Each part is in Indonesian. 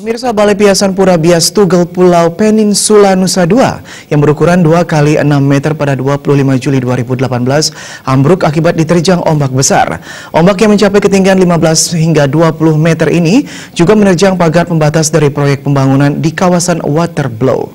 Pemirsa, Balai Piasan Pura Bias Tugel Pulau Peninsula Nusa Dua yang berukuran 2 x 6 meter pada 25 Juli 2018 ambruk akibat diterjang ombak besar. Ombak yang mencapai ketinggian 15 hingga 20 meter ini juga menerjang pagar pembatas dari proyek pembangunan di kawasan Waterblow.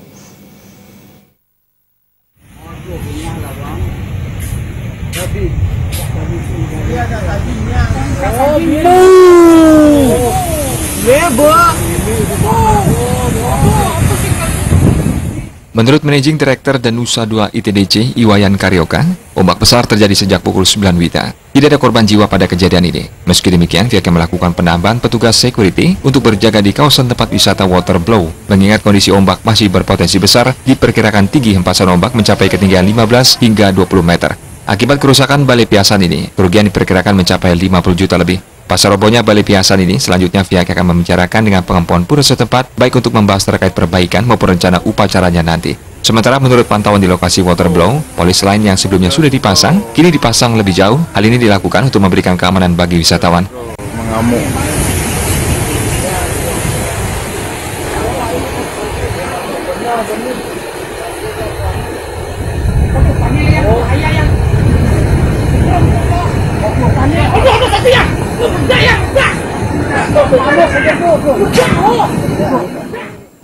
Menurut Managing Director dan Nusa Dua ITDC, Iwayan Karyoka, ombak besar terjadi sejak pukul 9 WITA. Tidak ada korban jiwa pada kejadian ini. Meski demikian, pihaknya melakukan penambahan petugas security untuk berjaga di kawasan tempat wisata Waterblow. Mengingat kondisi ombak masih berpotensi besar, diperkirakan tinggi hempasan ombak mencapai ketinggian 15 hingga 20 meter. Akibat kerusakan Balai Piasan ini, kerugian diperkirakan mencapai 50 juta lebih. Pasca robohnya Balai Piasan ini, selanjutnya pihak akan membicarakan dengan pengampuan pura setempat, baik untuk membahas terkait perbaikan maupun rencana upacaranya nanti. Sementara menurut pantauan di lokasi Waterblow, polis lain yang sebelumnya sudah dipasang, kini dipasang lebih jauh. Hal ini dilakukan untuk memberikan keamanan bagi wisatawan. Mengamuk.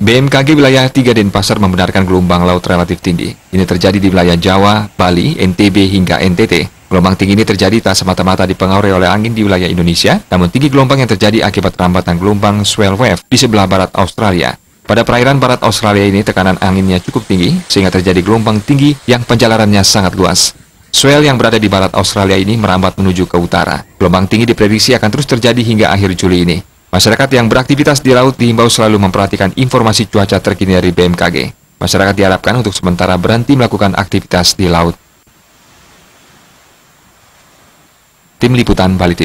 BMKG wilayah 3 Denpasar membenarkan gelombang laut relatif tinggi. Ini terjadi di wilayah Jawa, Bali, NTB hingga NTT. Gelombang tinggi ini terjadi tak semata-mata dipengaruhi oleh angin di wilayah Indonesia, namun tinggi gelombang yang terjadi akibat rambatan gelombang swell wave di sebelah barat Australia. Pada perairan barat Australia ini tekanan anginnya cukup tinggi, sehingga terjadi gelombang tinggi yang penjalarannya sangat luas. Swell yang berada di barat Australia ini merambat menuju ke utara. Gelombang tinggi diprediksi akan terus terjadi hingga akhir Juli ini. Masyarakat yang beraktivitas di laut diimbau selalu memperhatikan informasi cuaca terkini dari BMKG. Masyarakat diharapkan untuk sementara berhenti melakukan aktivitas di laut. Tim Liputan Bali TV.